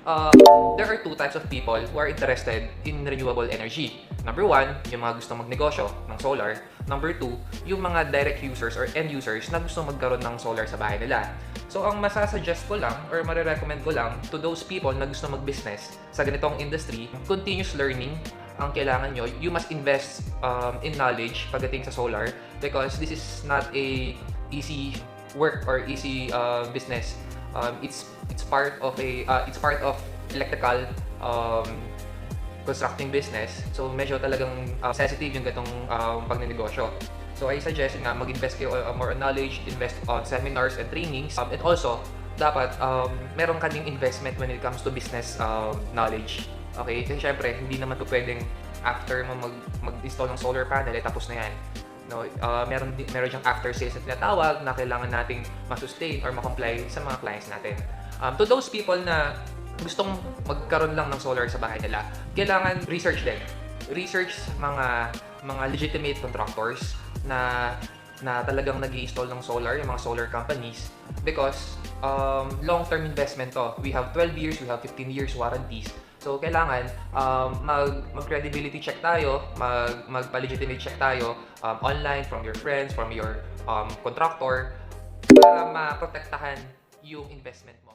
There are two types of people who are interested in renewable energy. Number one, yung mga gusto magnegosyo ng solar. Number two, yung mga direct users or end users na gusto magkaroon ng solar sa bahay nila. So, ang masasuggest ko lang or marirecommend ko lang to those people na gusto mag-business sa ganitong industry, continuous learning ang kailangan nyo. You must invest in knowledge pagdating sa solar because this is not a easy work or easy business. It's part of electrical constructing business. So medyo talagang sensitive yung ganitong pagnenegosyo. So I suggest nga mag-invest kayo more on knowledge, invest on seminars and trainings. And also, dapat meron ka ding investment when it comes to business knowledge. Okay? Kasi syempre, hindi naman to pwedeng after mo mag-install ng solar panel, tapos na yan. No, meron siyang after sales na tinatawag na kailangan nating ma-sustain or ma-comply sa mga clients natin. To those people na gustong magkaroon lang ng solar sa bahay nila, kailangan research din. Research mga legitimate contractors na talagang nag-i-install ng solar, yung mga solar companies, because long-term investment to. We have 12 years, we have 15 years warranties. So, kailangan mag-credibility check tayo, magpa-legitimate check tayo online from your friends, from your contractor para maprotektahan yung investment mo.